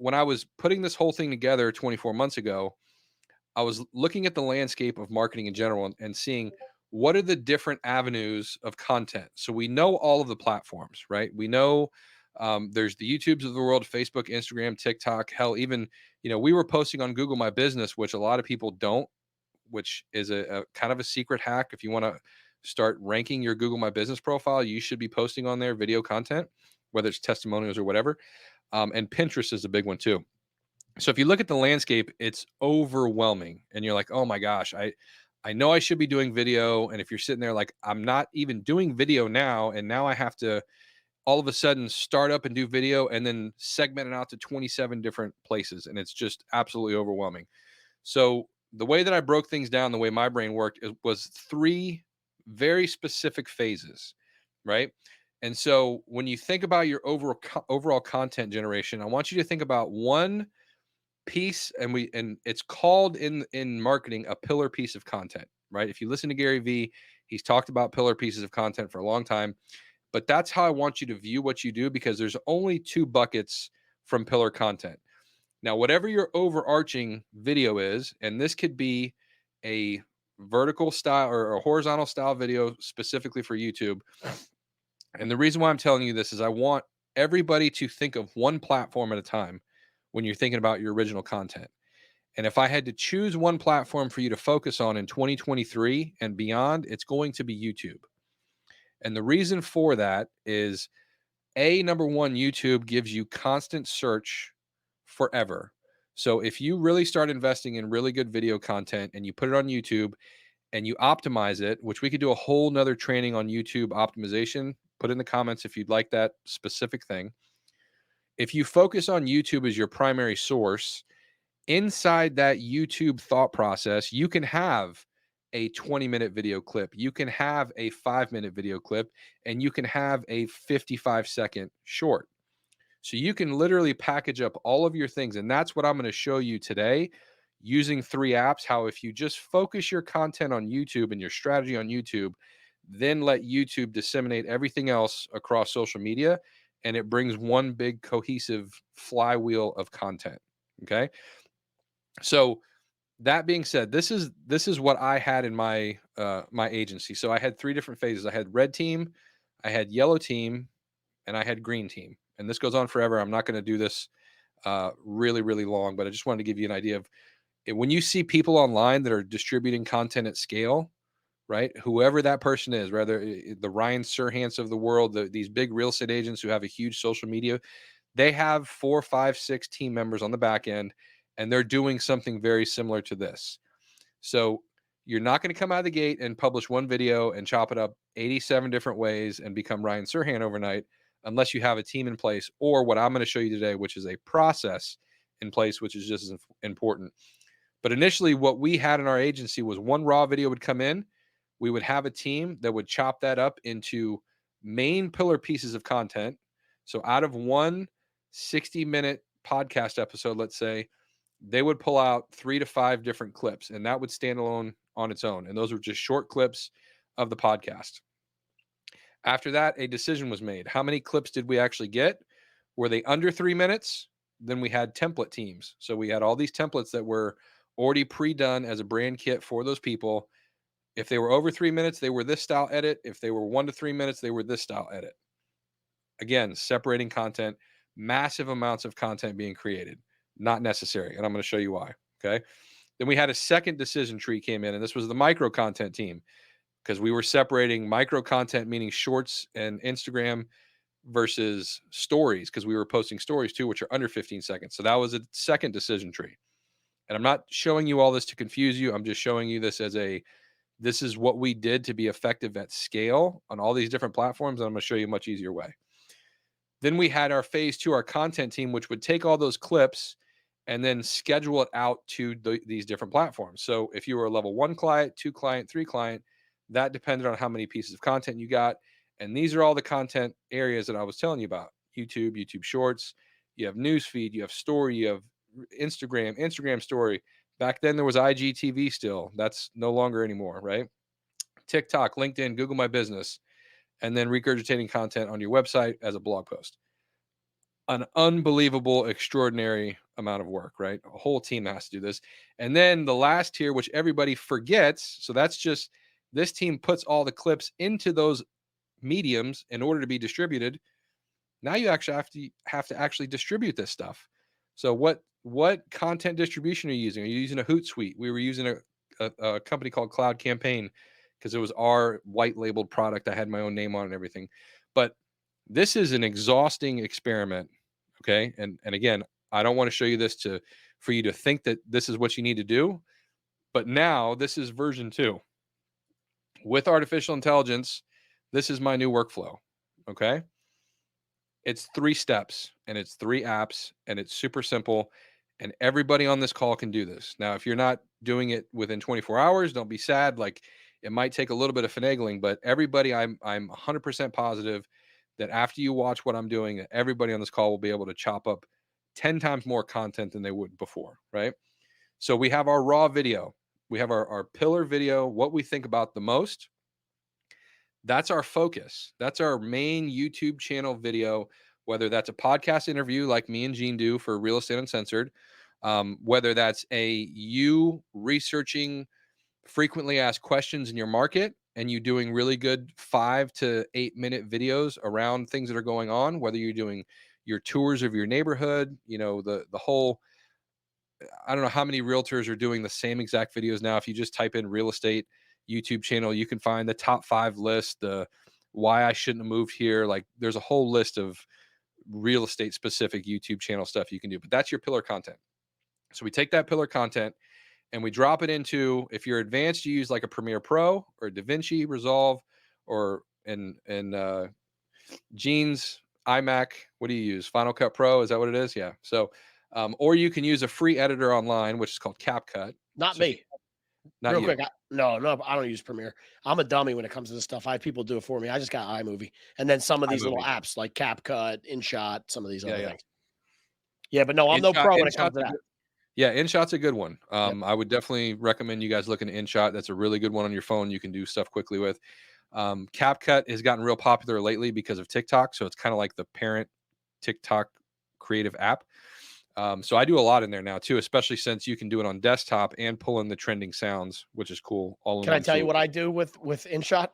when I was putting this whole thing together 24 months ago, I was looking at the landscape of marketing in general and seeing what are the different avenues of content. So we know all of the platforms, right? We know there's the YouTubes of the world, Facebook, Instagram, TikTok, hell, even, we were posting on Google My Business, which a lot of people don't, which is a kind of a secret hack. If you want to start ranking your Google My Business profile, you should be posting on there video content, whether it's testimonials or whatever. And Pinterest is a big one too. So if you look at the landscape, it's overwhelming and you're like, "Oh my gosh, I know I should be doing video." And if you're sitting there like, "I'm not even doing video now, and now I have to all of a sudden start up and do video and then segment it out to 27 different places," and it's just absolutely overwhelming. So the way that I broke things down, the way my brain worked, was three very specific phases, right? And so when you think about your overall content generation, I want you to think about one piece, and it's called in marketing a pillar piece of content, right? If you listen to Gary Vee, he's talked about pillar pieces of content for a long time, but that's how I want you to view what you do, because there's only two buckets from pillar content. Now, whatever your overarching video is, and this could be a vertical style or a horizontal style video specifically for YouTube. And the reason why I'm telling you this is I want everybody to think of one platform at a time when you're thinking about your original content. And if I had to choose one platform for you to focus on in 2023 and beyond, it's going to be YouTube. And the reason for that is number one, YouTube gives you constant search forever. So if you really start investing in really good video content and you put it on YouTube and you optimize it, which we could do a whole nother training on YouTube optimization, put in the comments if you'd like that specific thing. If you focus on YouTube as your primary source, inside that YouTube thought process, you can have a 20-minute video clip, you can have a 5-minute video clip, and you can have a 55-second short. So you can literally package up all of your things. And that's what I'm going to show you today using three apps. How, if you just focus your content on YouTube and your strategy on YouTube, then let YouTube disseminate everything else across social media, and it brings one big cohesive flywheel of content. Okay. So that being said, this is what I had in my agency. So I had three different phases. I had red team, I had yellow team, and I had green team. And this goes on forever. I'm not going to do this really, really long, but I just wanted to give you an idea of when you see people online that are distributing content at scale, right? Whoever that person is, whether the Ryan Serhants of the world, these big real estate agents who have a huge social media, they have 4, 5, 6 team members on the back end, and they're doing something very similar to this. So you're not going to come out of the gate and publish one video and chop it up 87 different ways and become Ryan Serhant overnight, unless you have a team in place, or what I'm going to show you today, which is a process in place, which is just as important. But initially, what we had in our agency was one raw video would come in. We would have a team that would chop that up into main pillar pieces of content. So out of one 60-minute podcast episode, let's say, they would pull out 3 to 5 different clips, and that would stand alone on its own. And those were just short clips of the podcast. After that, a decision was made. How many clips did we actually get? Were they under 3 minutes? Then we had template teams. So we had all these templates that were already pre-done as a brand kit for those people. If they were over 3 minutes, they were this style edit. If they were 1 to 3 minutes, they were this style edit. Again, separating content, massive amounts of content being created, not necessary. And I'm going to show you why. Okay. Then we had a second decision tree came in, and this was the micro content team, because we were separating micro content, meaning shorts and Instagram, versus stories, because we were posting stories too, which are under 15 seconds. So that was a second decision tree. And I'm not showing you all this to confuse you. I'm just showing you this as this is what we did to be effective at scale on all these different platforms. And I'm going to show you a much easier way. Then we had our phase two, our content team, which would take all those clips and then schedule it out to these different platforms. So if you were a level 1 client, 2 client, 3 client, that depended on how many pieces of content you got. And these are all the content areas that I was telling you about: YouTube, YouTube Shorts, you have newsfeed, you have story, you have Instagram, Instagram story. Back then there was IGTV still. That's no longer anymore, right? TikTok, LinkedIn, Google My Business, and then regurgitating content on your website as a blog post. an unbelievable, extraordinary amount of work, right? A whole team has to do this. And then the last tier, which everybody forgets, so that's just this team puts all the clips into those mediums in order to be distributed. Now you actually have to actually distribute this stuff. So what content distribution are you using? Are you using a Hootsuite? We were using a company called Cloud Campaign because it was our white labeled product. I had my own name on it and everything. But this is an exhausting experiment. Okay. And again, I don't want to show you this to for you to think that this is what you need to do. But now this is version 2. With artificial intelligence, this is my new workflow. Okay. It's 3 steps and it's 3 apps and it's super simple and everybody on this call can do this. Now, if you're not doing it within 24 hours, don't be sad. Like it might take a little bit of finagling, but everybody I'm 100% positive that after you watch what I'm doing, everybody on this call will be able to chop up 10 times more content than they would before, right? So we have our raw video. We have our pillar video, what we think about the most. That's our focus. That's our main YouTube channel video, whether that's a podcast interview like me and Gene do for Real Estate Uncensored, whether that's a you researching frequently asked questions in your market and you doing really good 5 to 8 minute videos around things that are going on, whether you're doing your tours of your neighborhood, the whole I don't know how many realtors are doing the same exact videos now. If you just type in real estate YouTube channel, you can find the top 5 list, the why I shouldn't have moved here. Like there's a whole list of real estate specific YouTube channel stuff you can do, but that's your pillar content. So we take that pillar content and we drop it into, if you're advanced, you use like a Premiere Pro or DaVinci Resolve or Gene's iMac. What do you use? Final Cut Pro? Is that what it is? Yeah. So, or you can use a free editor online, which is called CapCut. Not So if you, me. not Real you. quick, no, I don't use Premiere. I'm a dummy when it comes to this stuff. I have people do it for me. I just got iMovie, and then some of these little iMovie. apps like CapCut, InShot, some of these Yeah, other yeah. things. Yeah, but no, I'm no pro when it comes InShot's to a that. good, yeah, InShot's a good one. Yep. I would definitely recommend you guys looking at InShot. That's a really good one on your phone. You can do stuff quickly with. CapCut has gotten real popular lately because of TikTok. So it's kind of like the parent TikTok creative app. So I do a lot in there now too, especially since you can do it on desktop and pull in the trending sounds, which is cool, all in Can I one tell you what solution. I do with InShot?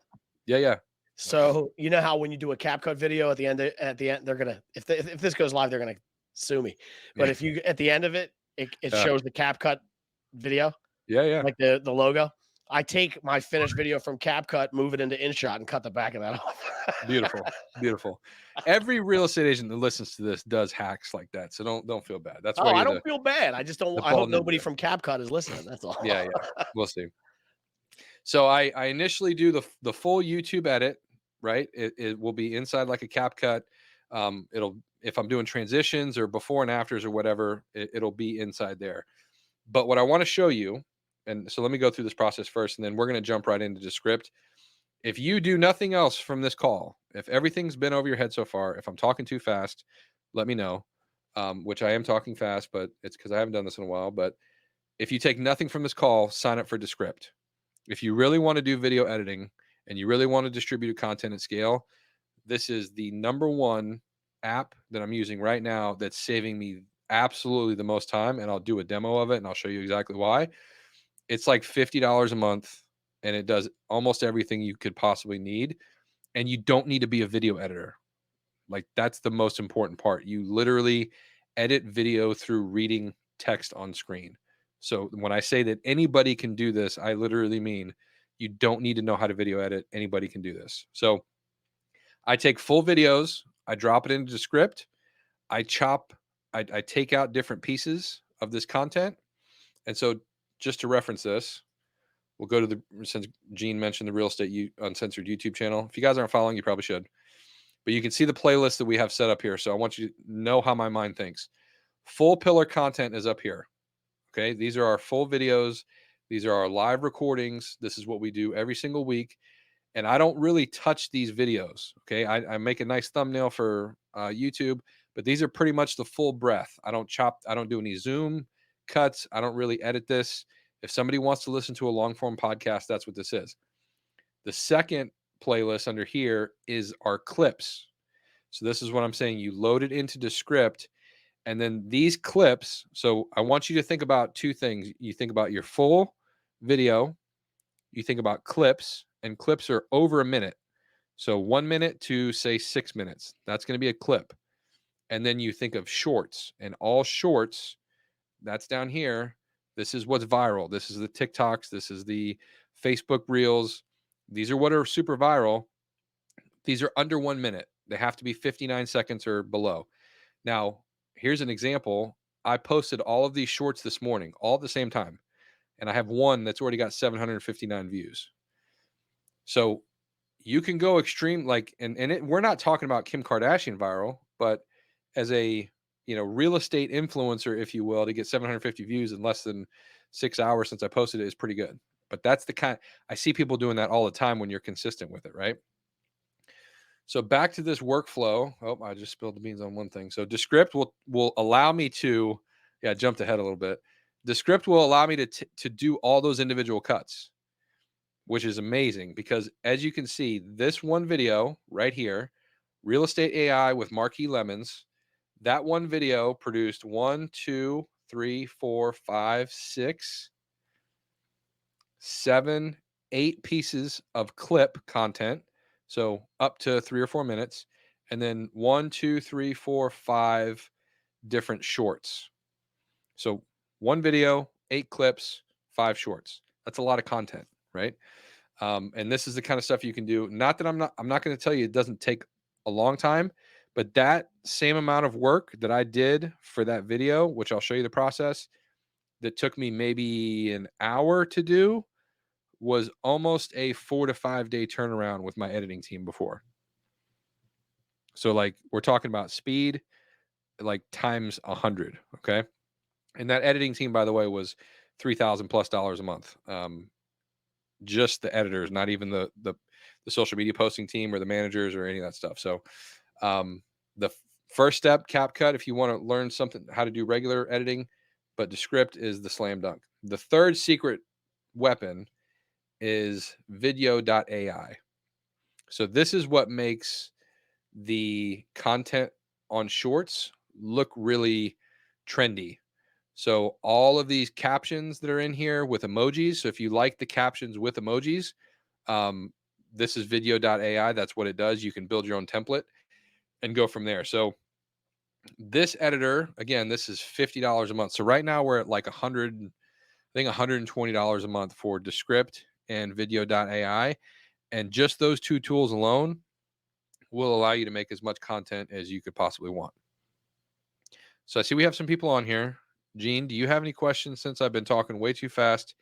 Yeah, yeah, So you know how when you do a CapCut video at the end they're gonna if this goes live they're gonna sue me. But yeah, if you at the end of it, it yeah, shows the CapCut video, yeah, yeah. like the logo. I take my finished video from CapCut, move it into InShot, and cut the back of that off. Beautiful, beautiful. Every real estate agent that listens to this does hacks like that, so don't feel bad. That's why Oh, I you're don't feel bad. I just don't. the I hope bald nobody ninja. from CapCut is listening. That's all. Yeah, yeah. We'll see. So I initially do the full YouTube edit, right? It will be inside like a CapCut. It'll if I'm doing transitions or before and afters or whatever, it'll be inside there. But what I want to show you, and so let me go through this process first, and then we're going to jump right into Descript. If you do nothing else from this call, if everything's been over your head so far, if I'm talking too fast, let me know. Which I am talking fast, but it's because I haven't done this in a while. But if you take nothing from this call, sign up for Descript. If you really want to do video editing and you really want to distribute content at scale, this is the number one app that I'm using right now that's saving me absolutely the most time. And I'll do a demo of it and I'll show you exactly why. It's like $50 a month and it does almost everything you could possibly need. And you don't need to be a video editor. Like that's the most important part. You literally edit video through reading text on screen. So when I say that anybody can do this, I literally mean you don't need to know how to video edit. Anybody can do this. So I take full videos, I drop it into Descript, I chop, I take out different pieces of this content. And so just to reference this, we'll go to since Gene mentioned the Real Estate Uncensored YouTube channel. If you guys aren't following, you probably should. But you can see the playlist that we have set up here. So I want you to know how my mind thinks. Full pillar content is up here. Okay. These are our full videos. These are our live recordings. This is what we do every single week. And I don't really touch these videos. Okay. I make a nice thumbnail for YouTube, but these are pretty much the full breath. I don't chop, I don't do any Zoom cuts. I don't really edit this. If somebody wants to listen to a long form podcast, that's what this is. The second playlist under here is our clips. So this is what I'm saying. You load it into Descript, and then these clips. So I want you to think about two things. You think about your full video, you think about clips, and clips are over a minute. So 1 minute to say 6 minutes. That's going to be a clip. And then you think of shorts, and all shorts, that's down here. This is what's viral. This is the TikToks. This is the Facebook reels. These are what are super viral. These are under 1 minute. They have to be 59 seconds or below. Now, here's an example. I posted all of these shorts this morning, all at the same time. And I have one that's already got 759 views. So you can go extreme, like, we're not talking about Kim Kardashian viral, but as a real estate influencer, if you will, to get 750 views in less than 6 hours since I posted it is pretty good. But that's the kind I see people doing that all the time when you're consistent with it, right? So back to this workflow. Oh, I just spilled the beans on one thing. So Descript will allow me to, yeah, I jumped ahead a little bit. Descript will allow me to do all those individual cuts, which is amazing because as you can see, this one video right here, real estate AI with Marquee Lemons, that one video produced 1, 2, 3, 4, 5, 6, 7, 8 pieces of clip content. So up to 3 or 4 minutes. And then 1, 2, 3, 4, 5 different shorts. So one video, 8 clips, 5 shorts. That's a lot of content, right? And this is the kind of stuff you can do. Not that I'm not going to tell you it doesn't take a long time, but that same amount of work that I did for that video, which I'll show you the process, that took me maybe an hour to do, was almost a 4 to 5 day turnaround with my editing team before. So like we're talking about speed, like times 100. Okay. And that editing team, by the way, was $3,000+ a month. Just the editors, not even the social media posting team or the managers or any of that stuff. So the first step, CapCut, if you want to learn something how to do regular editing, but Descript is the slam dunk. The third secret weapon is vidyo.ai. So this is what makes the content on shorts look really trendy. So all of these captions that are in here with emojis. So if you like the captions with emojis, um, this is vidyo.ai. That's what it does. You can build your own template and go from there. So this editor, again, this is $50 a month. So right now we're at like 100, I think $120 a month for Descript and vidyo.ai. And just those two tools alone will allow you to make as much content as you could possibly want. So I see we have some people on here. Gene, do you have any questions since I've been talking way too fast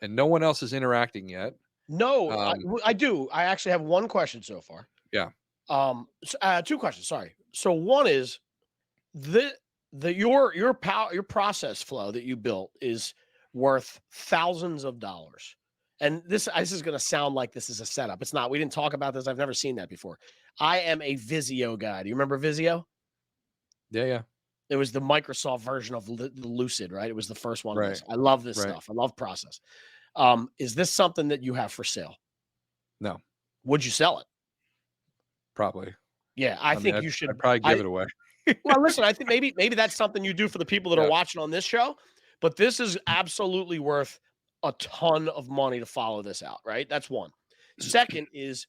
and no one else is interacting yet? No, Um, I do. I actually have one question so far. yeah. Two questions. Sorry. So one is the your process flow that you built is worth thousands of dollars. And this is going to sound like this is a setup. It's not. We didn't talk about this. I've never seen that before. I am a Visio guy. Do you remember Visio? Yeah. Yeah. It was the Microsoft version of Lucid, right? It was the first one of Right. this. I love this Right. stuff. I love process. Is this something that you have for sale? No, Would you sell it? probably. Yeah, I I mean, think I'd, you I'd should. probably give I it away. Well, listen, I think maybe that's something you do for the people that are Yeah. watching on this show, but this is absolutely worth a ton of money to follow this out, right? That's one. Second is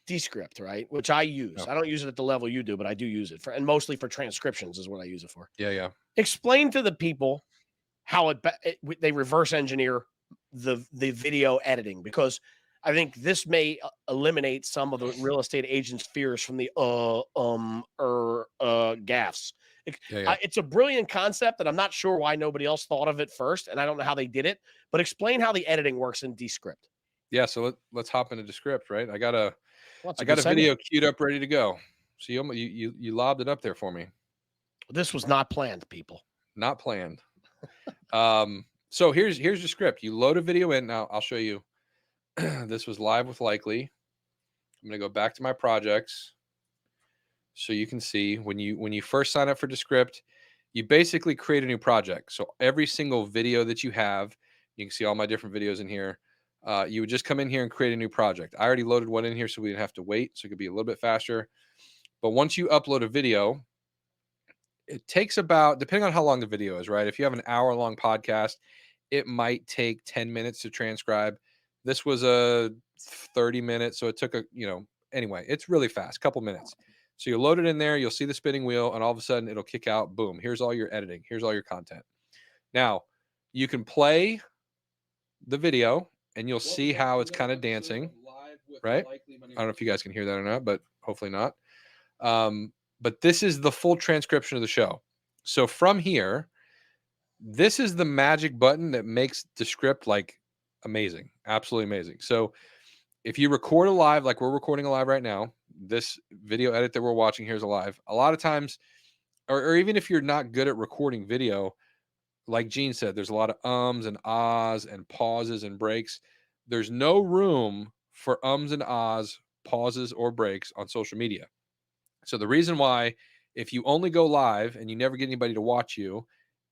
Descript, right? Which I use. Yeah. I don't use it at the level you do, but I do use it for, and mostly for transcriptions is what I use it for. Yeah. Yeah. Explain to the people how they reverse engineer the video editing, because I think this may eliminate some of the real estate agents' fears from the gaffes. Yeah. Yeah. It's a brilliant concept, and I'm not sure why nobody else thought of it first, and I don't know how they did it. But explain how the editing works in Descript. Yeah. So let's hop into Descript, right? I got a Well, that's I a got good a segue. video queued up ready to go. So you lobbed it up there for me. This was not planned, people. Not planned. So here's your script. You load a video in. Now I'll show you. This was live with Likely. I'm gonna go back to my projects so you can see when you first sign up for Descript, you basically create a new project. So every single video that you have, you can see all my different videos in here. You would just come in here and create a new project. I already loaded one in here so we didn't have to wait, so it could be a little bit faster. But once you upload a video, it takes about, depending on how long the video is, right? If you have an hour-long podcast, it might take 10 minutes to transcribe. This was a 30 minutes, so it took anyway, it's really fast, couple minutes. So you load it in there, you'll see the spinning wheel, and all of a sudden it'll kick out, boom, here's all your editing, here's all your content. Now, you can play the video and you'll see how it's kind of dancing, right? I don't know if you guys can hear that or not, but hopefully not. But this is the full transcription of the show. So from here, this is the magic button that makes Descript like amazing, absolutely amazing. So if you record a live, like we're recording a live right now, this video edit that we're watching here is a live. A lot of times, or even if you're not good at recording video, like Gene said, there's a lot of ums and ahs and pauses and breaks. There's no room for ums and ahs, pauses, or breaks on social media. So the reason why, if you only go live and you never get anybody to watch you,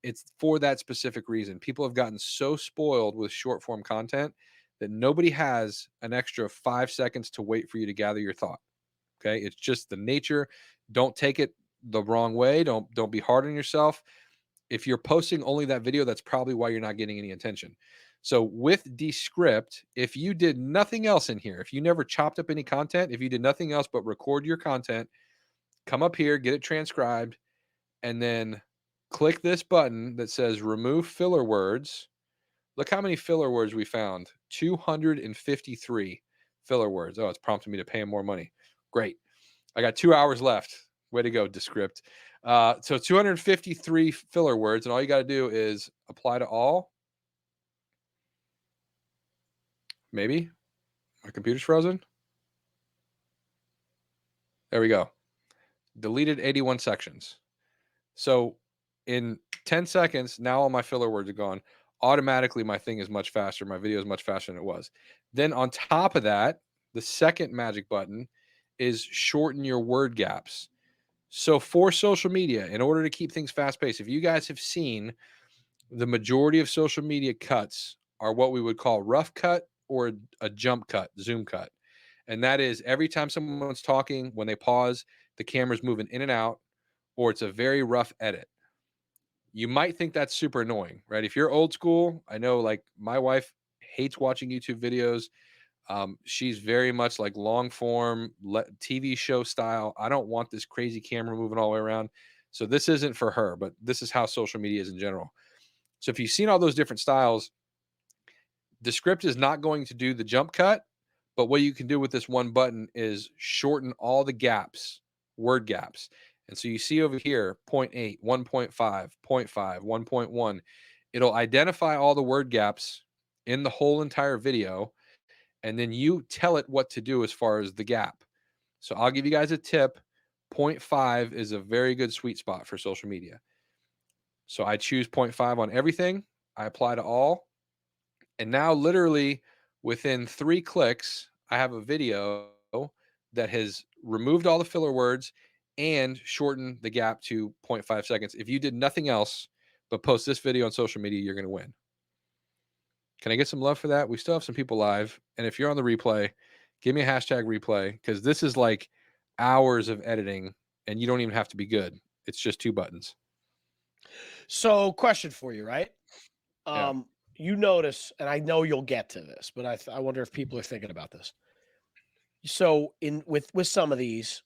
it's for that specific reason. People have gotten so spoiled with short form content that nobody has an extra 5 seconds to wait for you to gather your thought. Okay. It's just the nature. Don't take it the wrong way. Don't be hard on yourself. If you're posting only that video, that's probably why you're not getting any attention. So with Descript, if you did nothing else in here, if you never chopped up any content, if you did nothing else but record your content, come up here, get it transcribed, and then click this button that says remove filler words. Look how many filler words we found. 253 filler words. Oh, it's prompting me to pay him more money. Great. I got 2 hours left. Way to go, Descript. So 253 filler words, and all you got to do is apply to all. Maybe my computer's frozen. There we go. Deleted 81 sections. So in 10 seconds, now all my filler words are gone. Automatically, my thing is much faster. My video is much faster than it was. Then on top of that, the second magic button is shorten your word gaps. So for social media, in order to keep things fast paced, if you guys have seen, the majority of social media cuts are what we would call rough cut or a jump cut, zoom cut. And that is every time someone's talking, when they pause, the camera's moving in and out, or it's a very rough edit. You might think that's super annoying, right? If you're old school, I know like my wife hates watching YouTube videos. She's very much like long form TV show style. I don't want this crazy camera moving all the way around. So this isn't for her, but this is how social media is in general. So if you've seen all those different styles, Descript is not going to do the jump cut, but what you can do with this one button is shorten all the gaps, word gaps. And so you see over here, 0.8, 1.5, 0.5, 1.1. It'll identify all the word gaps in the whole entire video, and then you tell it what to do as far as the gap. So I'll give you guys a tip. 0.5 is a very good sweet spot for social media. So I choose 0.5 on everything. I apply to all. And now, literally within 3 clicks, I have a video that has removed all the filler words and shortened the gap to 0.5 seconds. If you did nothing else but post this video on social media, you're going to win. Can I get some love for that? We still have some people live. And if you're on the replay, give me a hashtag replay, because this is like hours of editing and you don't even have to be good. It's just 2 buttons. So, question for you, right? Yeah. You notice, and I know you'll get to this, but I wonder if people are thinking about this. So, in with some of these,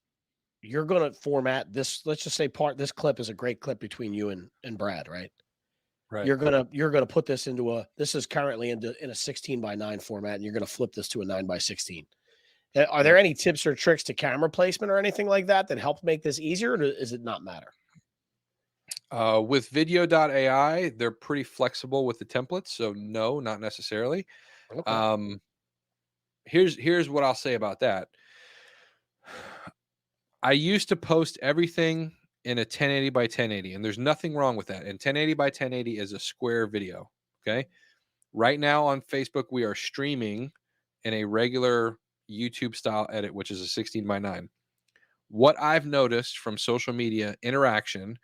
you're going to format this. Let's just say this clip is a great clip between you and Brad, right? Right. You're gonna put this into this is currently in a 16:9 format, and you're gonna flip this to a 9:16. Are there Yep. any tips or tricks to camera placement or anything like that that help make this easier, or does it not matter? With vidyo.ai, they're pretty flexible with the templates. So no, not necessarily. Okay. Um, here's what I'll say about that. I used to post everything in a 1080 by 1080, and there's nothing wrong with that. And 1080 by 1080 is a square video. Okay. Right now on Facebook, we are streaming in a regular YouTube style edit, which is a 16:9. What I've noticed from social media interaction,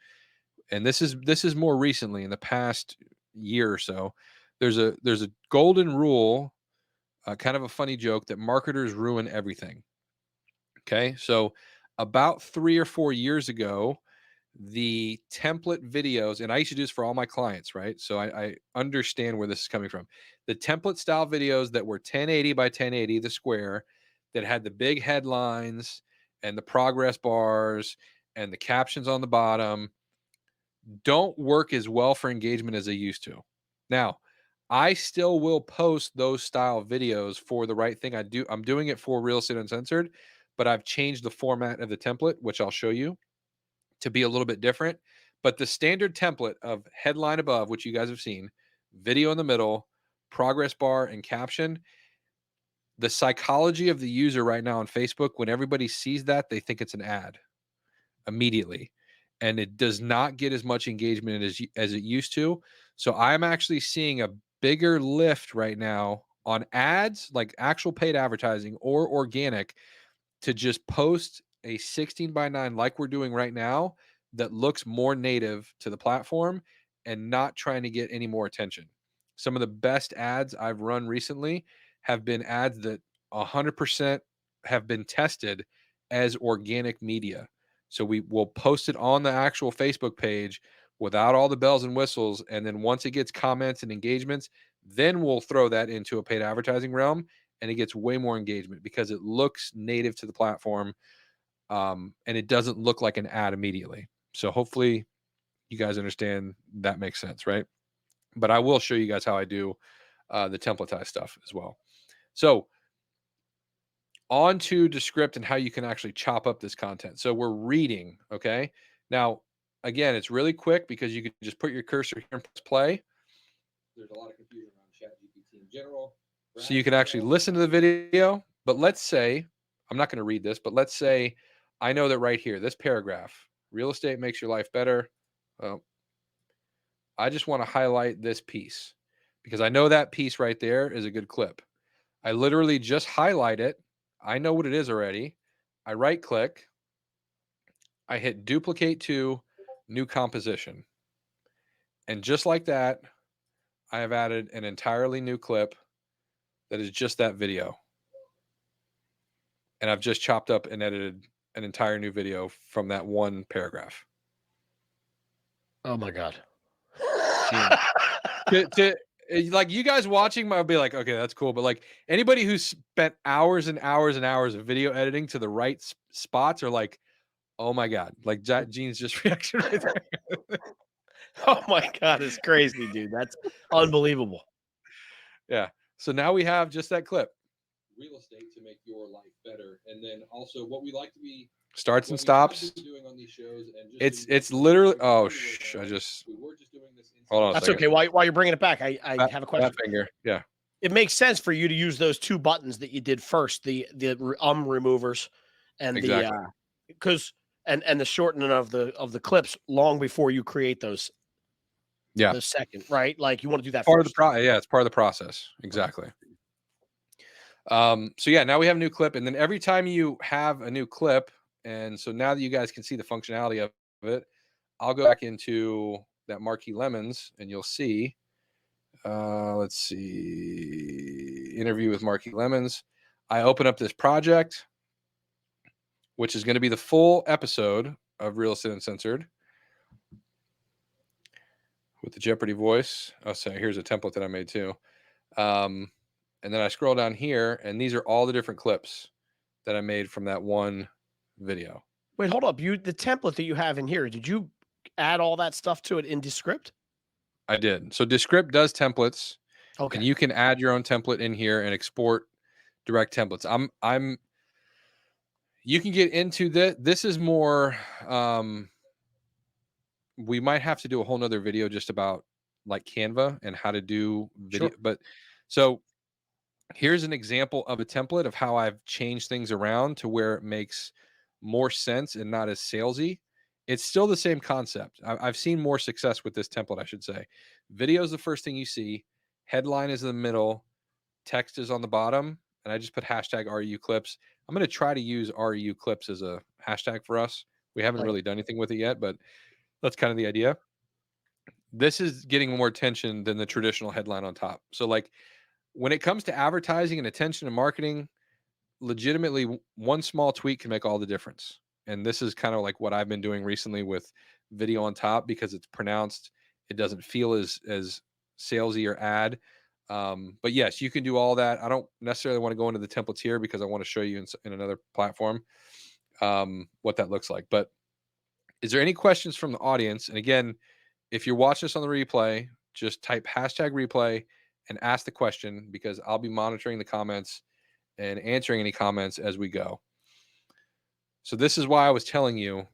and this is more recently in the past year or so, there's a golden rule, kind of a funny joke, that marketers ruin everything. Okay, so About 3 or 4 years ago, the template videos, and I used to do this for all my clients, right? So I understand where this is coming from. The template style videos that were 1080 by 1080, the square, that had the big headlines and the progress bars and the captions on the bottom don't work as well for engagement as they used to. Now, I still will post those style videos for the right thing. I'm doing it for Real Estate Uncensored, but I've changed the format of the template, which I'll show you, to be a little bit different. But the standard template of headline above, which you guys have seen, video in the middle, progress bar, and caption, the psychology of the user right now on Facebook, when everybody sees that, they think it's an ad immediately. And it does not get as much engagement as it used to. So I'm actually seeing a bigger lift right now on ads, like actual paid advertising or organic, to just post a 16 by 9 like we're doing right now that looks more native to the platform and not trying to get any more attention. Some of the best ads I've run recently have been ads that 100% have been tested as organic media. So we will post it on the actual Facebook page without all the bells and whistles. And then once it gets comments and engagements, then we'll throw that into a paid advertising realm and it gets way more engagement because it looks native to the platform, and it doesn't look like an ad immediately. So hopefully you guys understand that makes sense, right? But I will show you guys how I do the templatized stuff as well. So on to Descript and how you can actually chop up this content. So we're reading, okay? Now, again, it's really quick because you can just put your cursor here and press play. There's a lot of confusion around ChatGPT in general. So you can actually listen to the video, but let's say, I'm not going to read this, but let's say I know that right here, this paragraph, real estate makes your life better. Well, I just want to highlight this piece because I know that piece right there is a good clip. I literally just highlight it. I know what it is already. I right click. I hit duplicate to new composition. And just like that, I have added an entirely new clip that is just that video. And I've just chopped up and edited an entire new video from that one paragraph. Oh my God. Genius. Like you guys watching might be like, okay, that's cool. But like anybody who's spent hours and hours and hours of video editing to the right spots are like, oh my God, like Gene's just reaction right there. Oh my God, it's crazy, dude. That's unbelievable. Yeah. So now we have just that clip. Real estate to make your life better. And then also what we like to be starts and stops doing on these shows and just it's literally I just we were just doing this hold on a That's second. okay. While you're bringing it back, I have a question. That finger. Yeah. It makes sense for you to use those two buttons that you did first, the removers and Exactly. the because and the shortening of the clips long before you create those. Yeah. The second, right? Like you want to do that Part first. of the yeah, it's part of the process. Exactly. So yeah, now we have a new clip, and then every time you have a new clip, and so now that you guys can see the functionality of it, I'll go back into that Marquee Lemons, and you'll see. Let's see, interview with Marquee Lemons. I open up this project, which is going to be the full episode of Real Estate Uncensored with the Jeopardy voice. Oh, so here's a template that I made too. And then I scroll down here, and these are all the different clips that I made from that one video. Wait, hold up. The template that you have in here, did you add all that stuff to it in Descript? I did. So Descript does templates, Okay. and you can add your own template in here and export direct templates. You can get into this. This is more, we might have to do a whole nother video just about like Canva and how to do video. Sure. But so here's an example of a template of how I've changed things around to where it makes more sense and not as salesy. It's still the same concept. I've seen more success with this template, I should say. Video is the first thing you see. Headline is in the middle. Text is on the bottom. And I just put hashtag REU clips. I'm going to try to use REU clips as a hashtag for us. We haven't really done anything with it yet, but that's kind of the idea. This is getting more attention than the traditional headline on top. So like when it comes to advertising and attention and marketing, legitimately one small tweak can make all the difference. And this is kind of like what I've been doing recently with video on top, because it's pronounced. It doesn't feel as salesy or ad. But yes, you can do all that. I don't necessarily want to go into the templates here because I want to show you in another platform what that looks like. But is there any questions from the audience? And again, if you're watching this on the replay, just type hashtag replay and ask the question, because I'll be monitoring the comments and answering any comments as we go. So this is why I was telling you,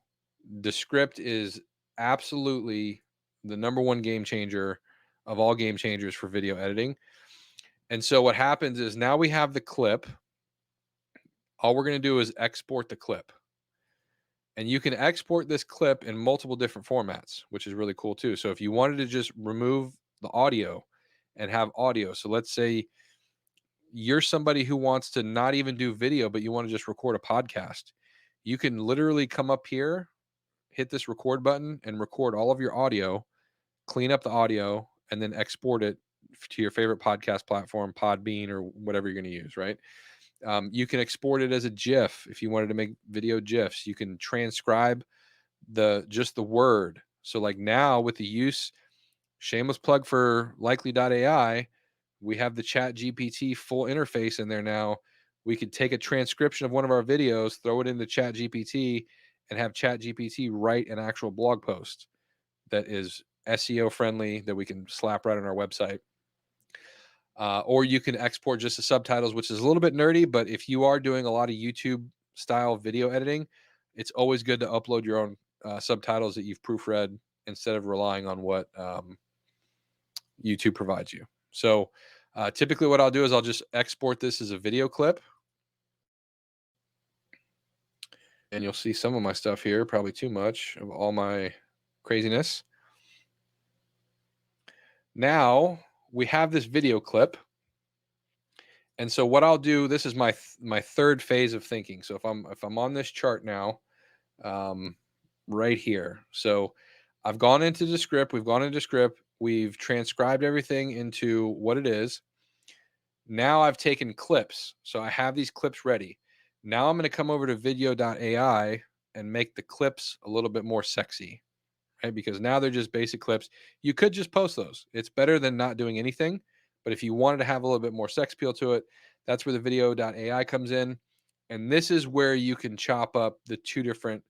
Descript is absolutely the number one game changer of all game changers for video editing. And so what happens is, now we have the clip. All we're going to do is export the clip. And you can export this clip in multiple different formats, which is really cool too. So if you wanted to just remove the audio and have audio, so let's say you're somebody who wants to not even do video, but you want to just record a podcast, you can literally come up here, hit this record button, and record all of your audio, clean up the audio, and then export it to your favorite podcast platform, Podbean, or whatever you're going to use, right? You can export it as a GIF if you wanted to make video GIFs. You can transcribe just the word. So like now with the use, shameless plug for likely.ai, we have the chat GPT full interface in there now. We could take a transcription of one of our videos, throw it into chat GPT, and have chat GPT write an actual blog post that is SEO friendly that we can slap right on our website. Or you can export just the subtitles, which is a little bit nerdy, but if you are doing a lot of YouTube style video editing, it's always good to upload your own subtitles that you've proofread instead of relying on what YouTube provides you. So typically what I'll do is I'll just export this as a video clip. And you'll see some of my stuff here, probably too much of all my craziness. Now we have this video clip. And so what I'll do, this is my third phase of thinking. So if I'm on this chart now, right here. So I've gone into Descript, we've gone into Descript, we've transcribed everything into what it is. Now I've taken clips. So I have these clips ready. Now I'm going to come over to vidyo.ai and make the clips a little bit more sexy, right? Because now they're just basic clips. You could just post those. It's better than not doing anything. But if you wanted to have a little bit more sex appeal to it, that's where the vidyo.ai comes in. And this is where you can chop up the two different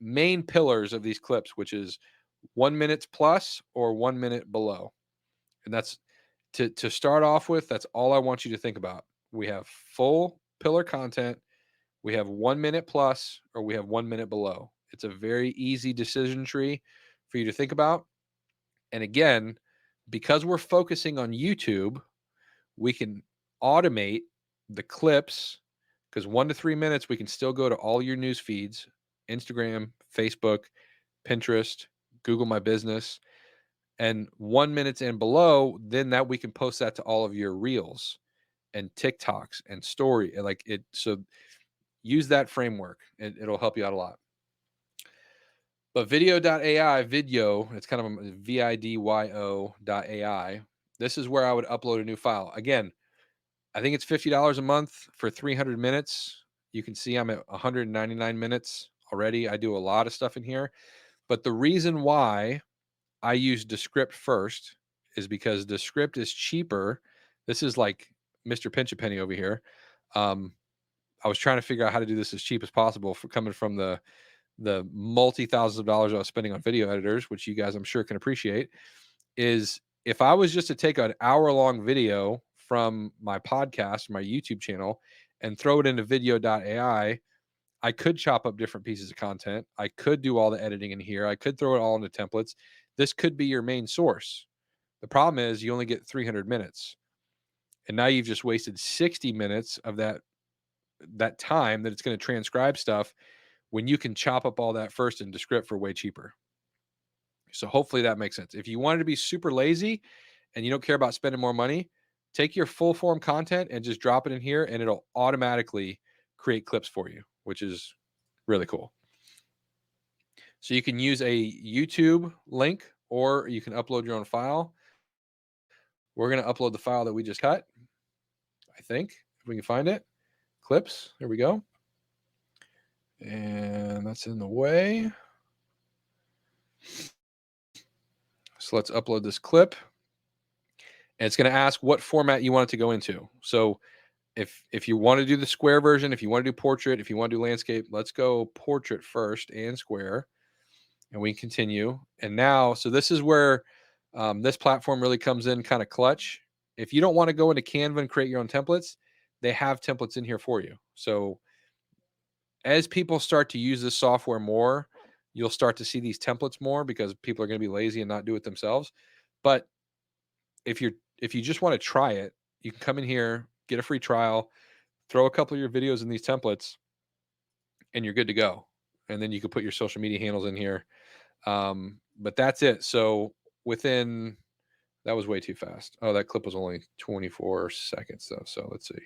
main pillars of these clips, which is 1 minute plus or 1 minute below. And that's to start off with, that's all I want you to think about. We have full pillar content, we have 1 minute plus, or we have 1 minute below. It's a very easy decision tree for you to think about. And again, because we're focusing on YouTube, we can automate the clips, because 1 to 3 minutes, we can still go to all your news feeds, Instagram, Facebook, Pinterest, Google My Business, and 1 minute and below, then that we can post that to all of your reels and TikToks and story. Like it, so use that framework. It'll help you out a lot. But vidyo.ai, video, it's kind of a vidyo.ai. This is where I would upload a new file. Again, I think it's $50 a month for 300 minutes. You can see I'm at 199 minutes already. I do a lot of stuff in here. But the reason why I use Descript first is because Descript is cheaper. This is like Mr. Pinch a Penny over here. I was trying to figure out how to do this as cheap as possible for coming from the multi thousands of dollars I was spending on video editors, which you guys I'm sure can appreciate. Is if I was just to take an hour-long video from my podcast, my YouTube channel, and throw it into vidyo.ai, I could chop up different pieces of content. I could do all the editing in here. I could throw it all into templates. This could be your main source. The problem is you only get 300 minutes. And now you've just wasted 60 minutes of that time that it's going to transcribe stuff, when you can chop up all that first in Descript for way cheaper. So hopefully that makes sense. If you wanted to be super lazy and you don't care about spending more money, take your full form content and just drop it in here, and it'll automatically create clips for you, which is really cool. So you can use a YouTube link, or you can upload your own file. We're going to upload the file that we just cut, I think, if we can find it. Clips. There we go. And that's in the way. So let's upload this clip. And it's going to ask what format you want it to go into. So if you want to do the square version, if you want to do portrait, if you want to do landscape, let's go portrait first and square, and we continue. And now, so this is where this platform really comes in kind of clutch. If you don't want to go into Canva and create your own templates, they have templates in here for you. So as people start to use this software more, you'll start to see these templates more because people are going to be lazy and not do it themselves. But if you just want to try it, you can come in here, get a free trial, throw a couple of your videos in these templates, and you're good to go. And then you can put your social media handles in here. But that's it. So within that was way too fast. Oh, that clip was only 24 seconds though. So let's see.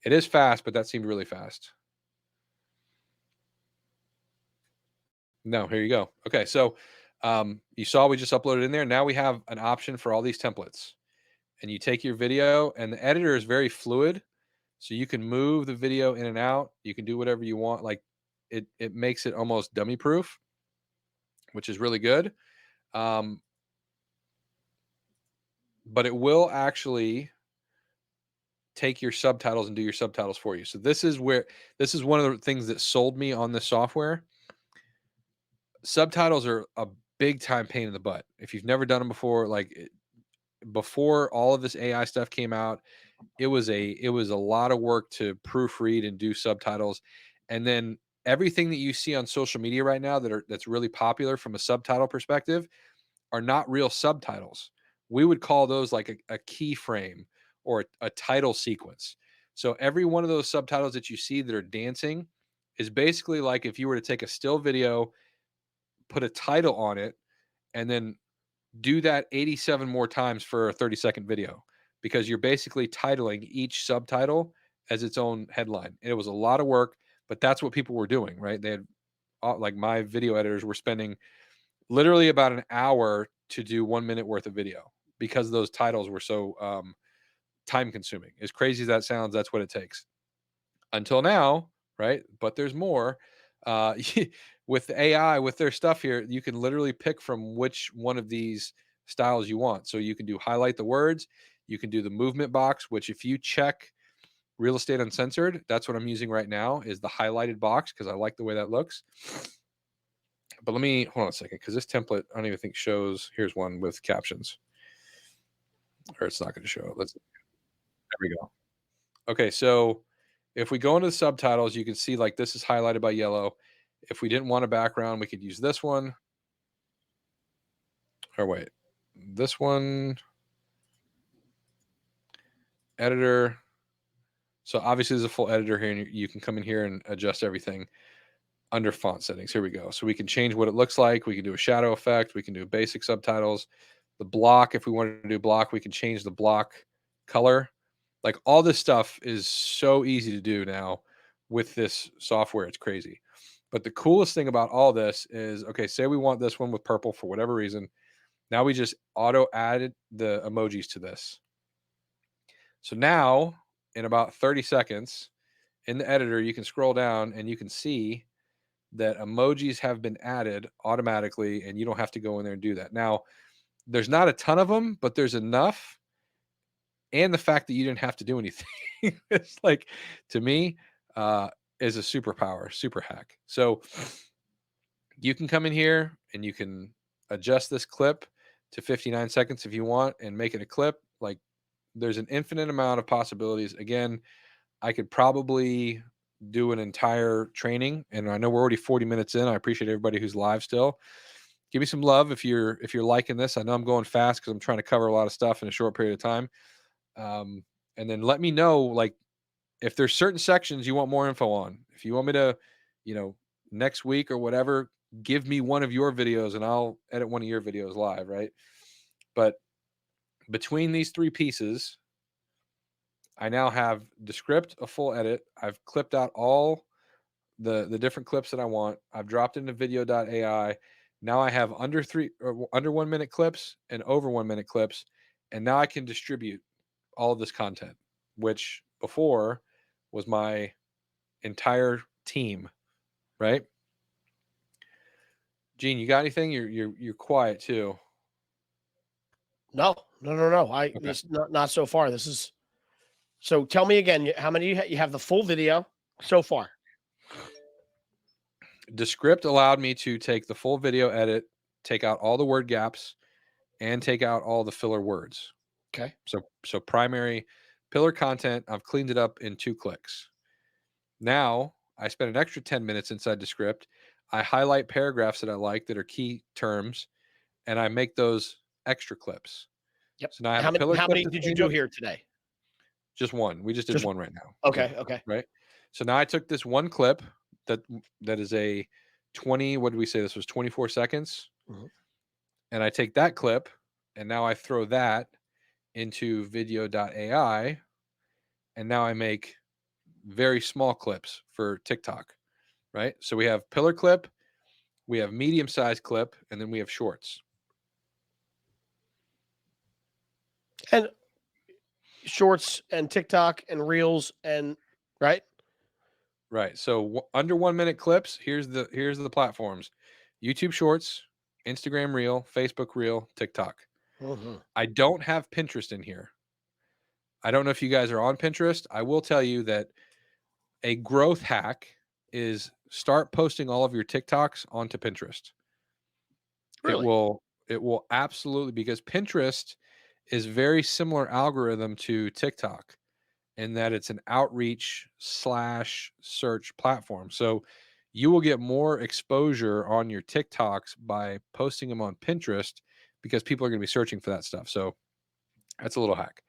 It is fast, but that seemed really fast. No, here you go. Okay, so you saw we just uploaded in there. Now we have an option for all these templates. And you take your video, and the editor is very fluid. So you can move the video in and out. You can do whatever you want. Like it makes it almost dummy proof, which is really good. Um, but it will actually take your subtitles and do your subtitles for you. So this is one of the things that sold me on this software. Subtitles are a big time pain in the butt. If you've never done them before, before all of this AI stuff came out, it was a lot of work to proofread and do subtitles. And then everything that you see on social media right now that's really popular from a subtitle perspective are not real subtitles. We would call those like a keyframe or a title sequence. So every one of those subtitles that you see that are dancing is basically like if you were to take a still video, put a title on it, and then do that 87 more times for a 30-second video, because you're basically titling each subtitle as its own headline. And it was a lot of work, but that's what people were doing, right? They had like my video editors were spending literally about an hour to do 1 minute worth of video because those titles were so time consuming. As crazy as that sounds, that's what it takes until now, right? But there's more. Uh, with AI, with their stuff here, you can literally pick from which one of these styles you want. So you can do highlight the words, you can do the movement box, which if you check real estate uncensored, that's what I'm using right now is the highlighted box because I like the way that looks. But let me hold on a second because this template I don't even think shows. Here's one with captions, or it's not going to show. Let's. There we go. Okay, so if we go into the subtitles, you can see like this is highlighted by yellow. If we didn't want a background, we could use this one. Or wait, this one, editor. So obviously there's a full editor here, and you can come in here and adjust everything under font settings. Here we go. So we can change what it looks like. We can do a shadow effect. We can do basic subtitles. The block, if we wanted to do block, we can change the block color. Like all this stuff is so easy to do now with this software. It's crazy. But the coolest thing about all this is, okay, say we want this one with purple for whatever reason. Now we just auto added the emojis to this. So now in about 30 seconds in the editor, you can scroll down and you can see that emojis have been added automatically and you don't have to go in there and do that. Now, there's not a ton of them, but there's enough. And the fact that you didn't have to do anything, it's like, to me, is a superpower, super hack. So you can come in here and you can adjust this clip to 59 seconds if you want and make it a clip. Like there's an infinite amount of possibilities. Again, I could probably do an entire training, and I know we're already 40 minutes in. I appreciate everybody who's live still. Give me some love if you're liking this. I know I'm going fast because I'm trying to cover a lot of stuff in a short period of time. And then let me know, like, if there's certain sections you want more info on. If you want me to, you know, next week or whatever, give me one of your videos and I'll edit one of your videos live, right? But between these three pieces, I now have Descript, a full edit. I've clipped out all the different clips that I want. I've dropped into vidyo.ai. Now I have under 1 minute clips and over 1 minute clips. And now I can distribute all of this content, which before was my entire team right? Gene, you got anything? You're quiet too. No, no, no, no. Okay. This not so far. This is so. Tell me again. How many you have the full video so far? Descript allowed me to take the full video edit, take out all the word gaps, and take out all the filler words. Okay. So primary pillar content, I've cleaned it up in 2 clicks. Now I spent an extra 10 minutes inside Descript. I highlight paragraphs that I like that are key terms, and I make those extra clips. Yep. So now I have a pillar How clip many that's did you cleaned do up. here today? Just one. We just did Just one right now. Yeah. okay. Okay. Right. So now I took this one clip that that is a 20, what did we say? This was 24 seconds. Mhm. And I take that clip and now I throw that into vidyo.ai. And now I make very small clips for TikTok. Right. So we have pillar clip, we have medium sized clip, and then we have shorts. And shorts and TikTok and reels and right. Right. So under 1 minute clips, here's the platforms: YouTube Shorts, Instagram Reel, Facebook Reel, TikTok. Mhm. I don't have Pinterest in here. I don't know if you guys are on Pinterest. I will tell you that a growth hack is start posting all of your TikToks onto Pinterest. It Really? will it will absolutely, because Pinterest is very similar algorithm to TikTok in that it's an outreach slash search platform. So you will get more exposure on your TikToks by posting them on Pinterest because people are going to be searching for that stuff. So that's a little hack.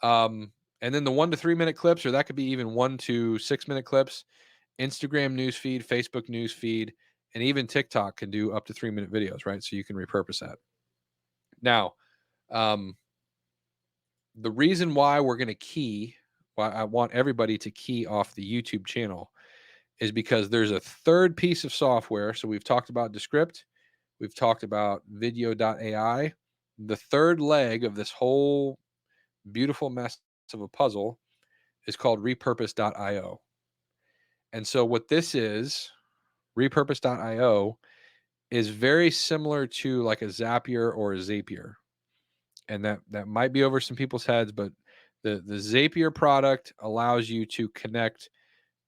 And then the 1 to 3 minute clips, or that could be even 1 to 6 minute clips. Instagram newsfeed, Facebook newsfeed, and even TikTok can do up to 3 minute videos, right? So you can repurpose that. Now, um, the reason why we're going to key, why I want everybody to key off the YouTube channel, is because there's a third piece of software. So we've talked about Descript, we've talked about vidyo.ai. The third leg of this whole beautiful mess of a puzzle is called repurpose.io. And so what this is, repurpose.io, is very similar to like a Zapier or a Zapier. And that might be over some people's heads, but the Zapier product allows you to connect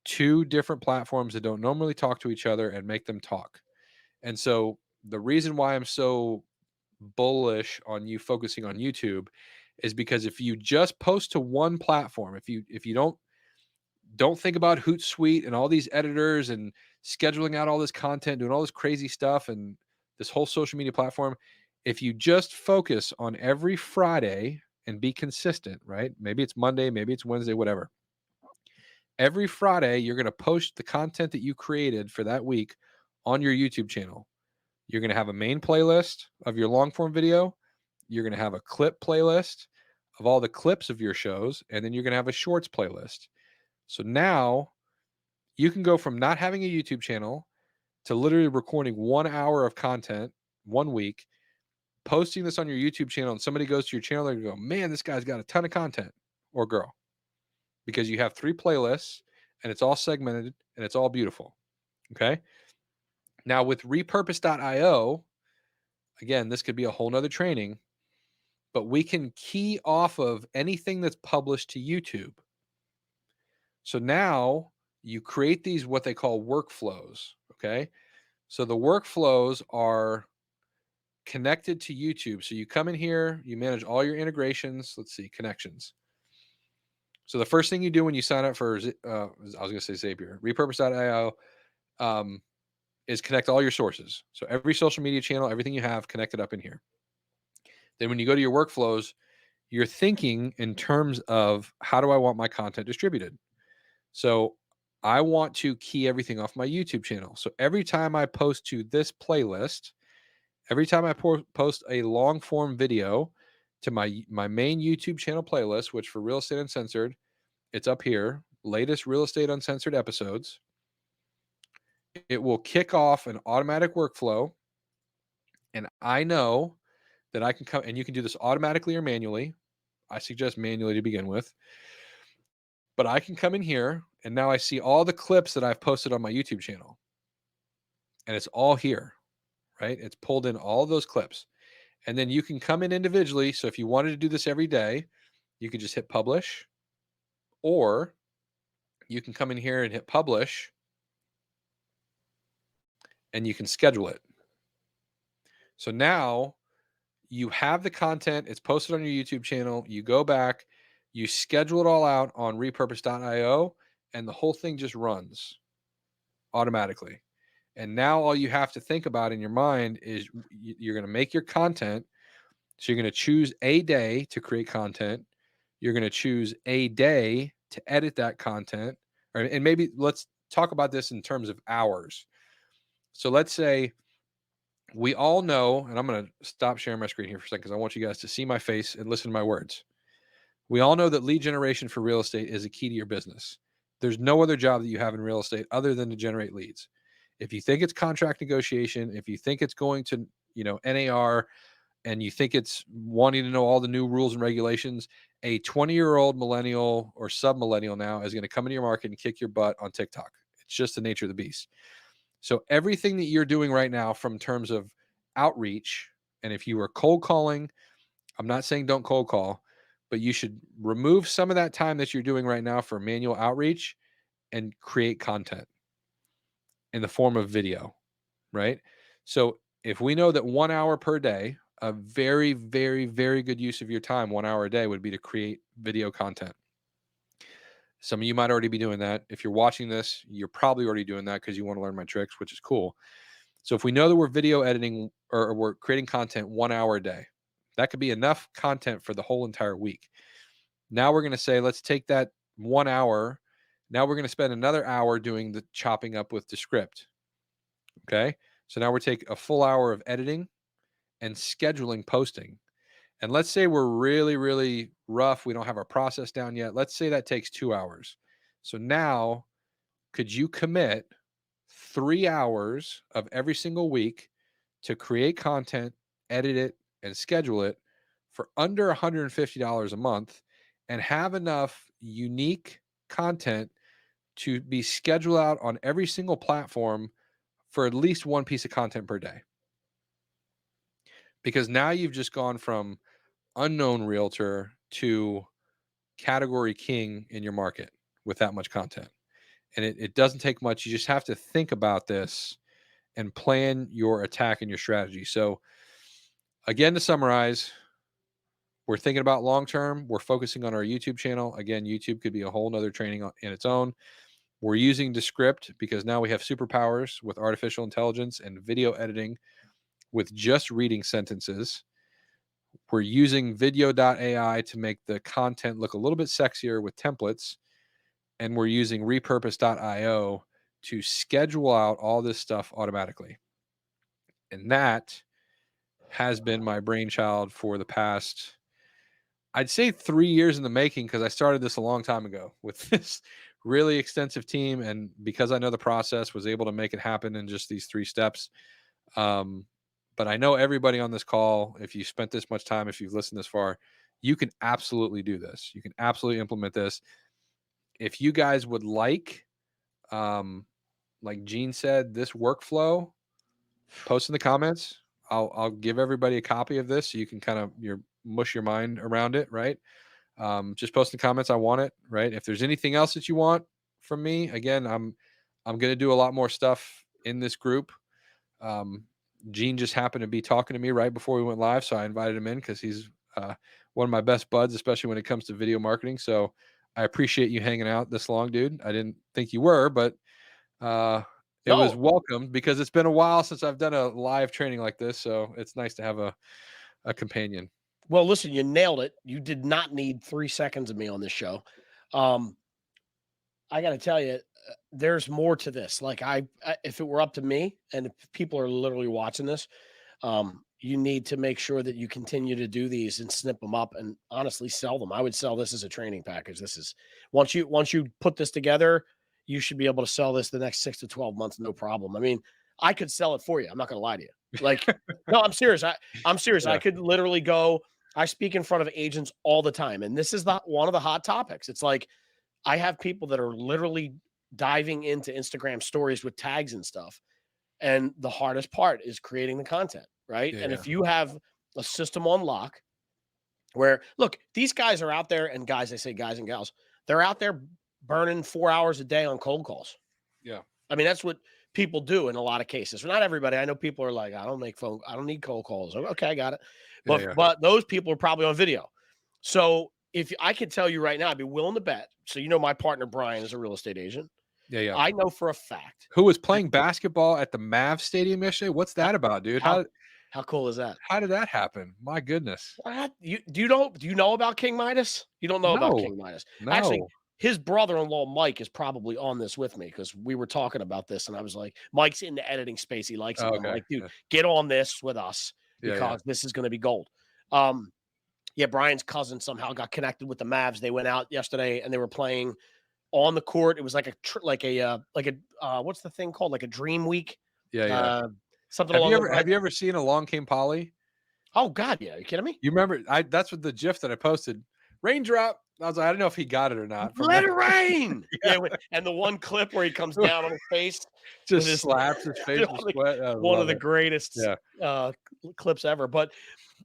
2 different platforms that don't normally talk to each other and make them talk. And so the reason why I'm so bullish on you focusing on YouTube is because if you just post to one platform, if you don't think about Hootsuite and all these editors and scheduling out all this content, doing all this crazy stuff and this whole social media platform, if you just focus on every Friday and be consistent, right? Maybe it's Monday, maybe it's Wednesday, whatever. Every Friday, you're going to post the content that you created for that week on your YouTube channel. You're going to have a main playlist of your long form video. You're going to have a clip playlist of all the clips of your shows. And then you're going to have a shorts playlist. So now you can go from not having a YouTube channel to literally recording 1 hour of content 1 week, posting this on your YouTube channel, and somebody goes to your channel and go, man, this guy's got a ton of content, or girl, because you have 3 playlists and it's all segmented and it's all beautiful. Okay. Now with repurpose.io, again, this could be a whole nother training, but we can key off of anything that's published to YouTube. So now you create these, what they call workflows. Okay. So the workflows are connected to YouTube. So you come in here, you manage all your integrations. Let's see, connections. So the first thing you do when you sign up for, I was going to say Zapier, repurpose.io, is connect all your sources. So every social media channel, everything you have connected up in here. Then when you go to your workflows, you're thinking in terms of how do I want my content distributed? So I want to key everything off my YouTube channel. So every time I post to this playlist, every time I post a long form video to my main YouTube channel playlist, which for Real Estate Uncensored, it's up here, latest Real Estate Uncensored episodes, it will kick off an automatic workflow. And I know that I can come, and you can do this automatically or manually. I suggest manually to begin with. But I can come in here and now I see all the clips that I've posted on my YouTube channel. and it's all here, right? It's pulled in all those clips. And then you can come in individually. So if you wanted to do this every day, you could just hit publish, or you can come in here and hit publish and you can schedule it. So now you have the content, it's posted on your YouTube channel. You go back, you schedule it all out on repurpose.io, and the whole thing just runs automatically. And now all you have to think about in your mind is you're going to make your content. So you're going to choose a day to create content. You're going to choose a day to edit that content. And maybe let's talk about this in terms of hours. So let's say we all know, and I'm going to stop sharing my screen here for a second because I want you guys to see my face and listen to my words. We all know that lead generation for real estate is a key to your business. There's no other job that you have in real estate other than to generate leads. If you think it's contract negotiation, if you think it's going to, NAR, and you think it's wanting to know all the new rules and regulations, a 20-year-old millennial or sub-millennial now is going to come into your market and kick your butt on TikTok. It's just the nature of the beast. So everything that you're doing right now from terms of outreach, and if you are cold calling, I'm not saying don't cold call, but you should remove some of that time that you're doing right now for manual outreach and create content in the form of video, right? So if we know that 1 hour per day, a very, very, very good use of your time, 1 hour a day, would be to create video content. Some of you might already be doing that. If you're watching this, you're probably already doing that because you want to learn my tricks, which is cool. So if we know that we're video editing or we're creating content 1 hour a day, that could be enough content for the whole entire week. Now we're going to say, let's take that 1 hour. Now we're going to spend another hour doing the chopping up with Descript. Okay. So now we're taking a full hour of editing and scheduling posting. And let's say we're really, really rough. We don't have our process down yet. Let's say that takes 2 hours. So now could you commit 3 hours of every single week to create content, edit it, and schedule it for under $150 a month and have enough unique content to be scheduled out on every single platform for at least one piece of content per day? Because now you've just gone from unknown realtor to category king in your market with that much content. And it doesn't take much. You just have to think about this and plan your attack and your strategy. So again, to summarize, we're thinking about long term. We're focusing on our YouTube channel. Again, YouTube could be a whole nother training in its own. We're using Descript because now we have superpowers with artificial intelligence and video editing with just reading sentences. We're using vidyo.ai to make the content look a little bit sexier with templates. And we're using repurpose.io to schedule out all this stuff automatically. And that has been my brainchild for the past, I'd say 3 years in the making, because I started this a long time ago with this really extensive team. And because I know the process, was able to make it happen in just these 3 steps. But I know everybody on this call, if you spent this much time, if you've listened this far, you can absolutely do this. You can absolutely implement this. If you guys would like Gene said, this workflow, post in the comments. I'll give everybody a copy of this so you can kind of mush your mind around it, right? Just post in the comments. I want it, right? If there's anything else that you want from me, again, I'm going to do a lot more stuff in this group. Gene just happened to be talking to me right before we went live, so I invited him in because he's one of my best buds, especially when it comes to video marketing. So I appreciate you hanging out this long, dude. I didn't think you were, but it was welcomed because it's been a while since I've done a live training like this. So it's nice to have a companion. Well, listen, you nailed it. You did not need 3 seconds of me on this show. I got to tell you, there's more to this. Like if it were up to me, and if people are literally watching this, you need to make sure that you continue to do these and snip them up and honestly sell them. I would sell this as a training package. This is once you put this together, you should be able to sell this the next 6 to 12 months, no problem. I mean, I could sell it for you. I'm not going to lie to you. Like, no, I'm serious. I'm serious. Yeah. I could literally go. I speak in front of agents all the time, and this is one of the hot topics. It's like I have people that are literally diving into Instagram stories with tags and stuff. And the hardest part is creating the content, right? Yeah, And yeah. if you have a system on lock where, look, these guys are out there, and guys, I say guys and gals, they're out there burning 4 hours a day on cold calls. Yeah. I mean, that's what people do in a lot of cases. Not everybody. I know people are like, I don't need cold calls. Okay, I got it. Yeah, But yeah. those people are probably on video. So if I could tell you right now, I'd be willing to bet. So my partner Brian is a real estate agent. Yeah, yeah. I know for a fact. Who was playing basketball at the Mavs stadium yesterday? What's How that about, dude? how how cool is that? How did that happen? My goodness. What? Do you know about King Midas? You don't know about No. King Midas. Actually, No. his brother-in-law Mike is probably on this with me because we were talking about this, and I was like, Mike's in the editing space. He likes it. Oh, I'm okay. like, dude, Yeah. get on this with us Yeah, yeah. because this is going to be gold. Um, yeah, Brian's cousin somehow got connected with the Mavs. They went out yesterday and they were playing on the court. It was like a what's the thing called? Like a dream week. Yeah, yeah. Uh, something along those lines. Have you ever seen Along Came Polly? Oh God, yeah. Are you kidding me? You remember that's what the GIF that I posted. Raindrop. I was like, I don't know if he got it or not from Let that. it rain. Yeah. And the one clip where he comes down on his face, with Just his slaps his face with sweat. I one of love the it. greatest Yeah. clips ever. But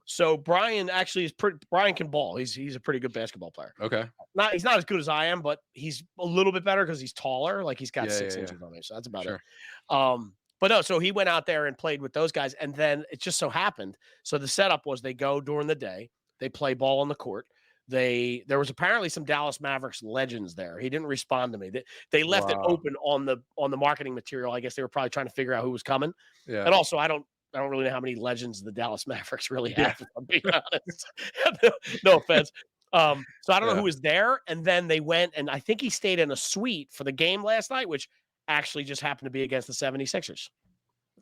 so Brian actually is pretty. Brian can ball. He's a pretty good basketball player. Okay. He's not as good as I am, but he's a little bit better because he's taller. Like he's got Yeah, 6 yeah, inches yeah. on him, so that's about Sure. it. But no, so he went out there and played with those guys, and then it just so happened. So the setup was they go during the day, they play ball on the court. There was apparently some Dallas Mavericks legends there. He didn't respond to me. They left it Wow. open on the marketing material. I guess they were probably trying to figure out who was coming. Yeah. And also, I don't really know how many legends the Dallas Mavericks really Yeah. have, if I'm being honest. No offense. So I don't know Yeah. who was there. And then they went, and I think he stayed in a suite for the game last night, which actually just happened to be against the 76ers.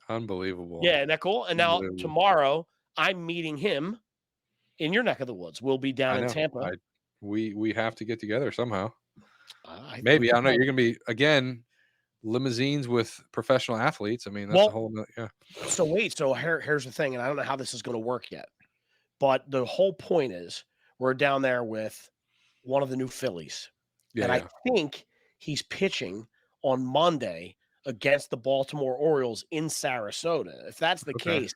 Unbelievable. Yeah, isn't that cool? And now Unbelievable. tomorrow I'm meeting him in your neck of the woods. We'll be down I in know. Tampa. We have to get together somehow. Maybe I don't know. You're gonna be again limousines with professional athletes. I mean, that's a Well, whole yeah. so wait, so here's the thing, and I don't know how this is going to work yet, but the whole point is we're down there with one of the new Phillies, Yeah, and yeah. I think he's pitching on Monday against the Baltimore Orioles in Sarasota. If that's the Okay. case,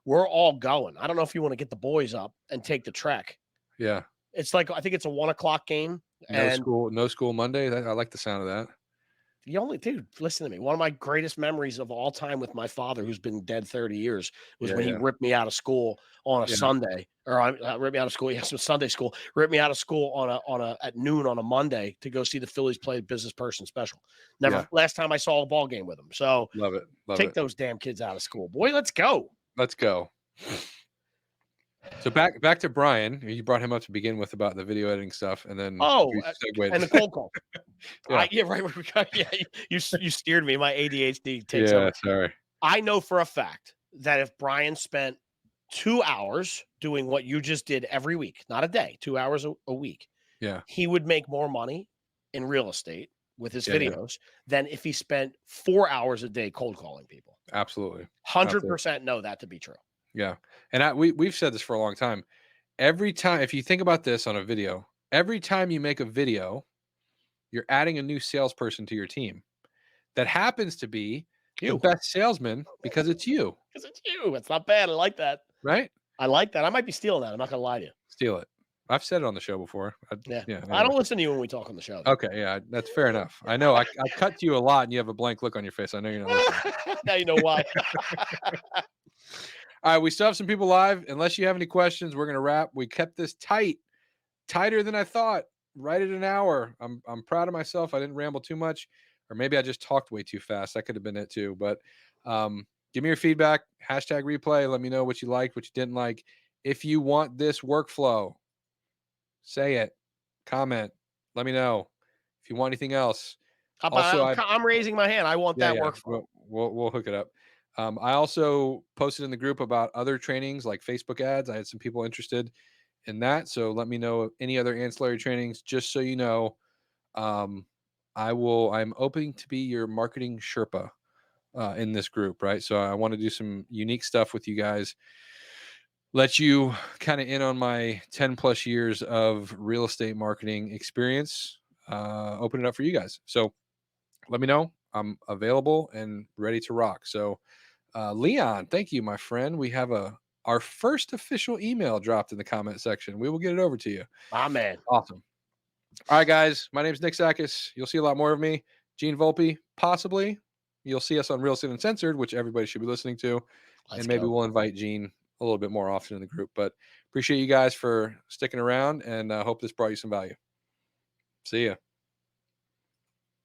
we're all going. I don't know if you want to get the boys up and take the trek. Yeah. It's like I think it's a 1:00 game, No and school, no school Monday. I like the sound of that. the only dude, listen to me. One of my greatest memories of all time with my father, who's been dead 30 years, was Yeah, when he yeah. ripped me out of school on a Yeah. Sunday, or ripped me out of school. Yes, it was Sunday school. Ripped me out of school on a at noon on a Monday to go see the Phillies play business person special. Never Yeah. last time I saw a ball game with him. So Love it. Love take it. those damn kids out of school, boy. Let's go. Let's go. So back to Brian. You brought him up to begin with about the video editing stuff, and then Oh, we segued. and the cold call. Yeah. Yeah, right. Yeah, you steered me. My ADHD takes Yeah, over. sorry. I know for a fact that if Brian spent 2 hours doing what you just did every week, not a day, 2 hours a week, Yeah. he would make more money in real estate with his Yeah, yeah. videos than if he spent 4 hours a day cold calling people. Absolutely. 100% know that to be true. Yeah. And we've said this for a long time. Every time, if you think about this on a video, every time you make a video, you're adding a new salesperson to your team. That happens to be the You. best salesman because it's you, Because it's you. It's not bad. I like that. right? I like that. I might be stealing that. I'm not going to lie to you. Steal it. I've said it on the show before. Yeah. Yeah. I don't listen to you when we talk on the show. Okay. Yeah. That's fair enough. I know. I cut to you a lot and you have a blank look on your face. I know you're not listening. Now you know why. All right. We still have some people live. Unless you have any questions, we're going to wrap. We kept this tighter than I thought. Right at an hour. I'm proud of myself. I didn't ramble too much, or maybe I just talked way too fast. That could have been it too. But give me your feedback. #replay. Let me know what you liked, what you didn't like. If you want this workflow, say it. Comment. Let me know. If you want anything else. I'm raising my hand. I want that workflow. We'll hook it up. I also posted in the group about other trainings like Facebook ads. I had some people interested in that. So let me know any other ancillary trainings, just so you know. I'm open to be your marketing Sherpa in this group, right? So I want to do some unique stuff with you guys. Let you kind of in on my 10 plus years of real estate marketing experience. Open it up for you guys. So let me know. I'm available and ready to rock. So Leon, thank you, my friend. We have our first official email dropped in the comment section. We will get it over to you. My man. Awesome. All right, guys. My name's Nick Sakis. You'll see a lot more of me. Gene Volpe, possibly. You'll see us on Real Estate Uncensored, which everybody should be listening to. Let's And maybe go. we'll invite Gene a little bit more often in the group. But appreciate you guys for sticking around, and hope this brought you some value. See ya.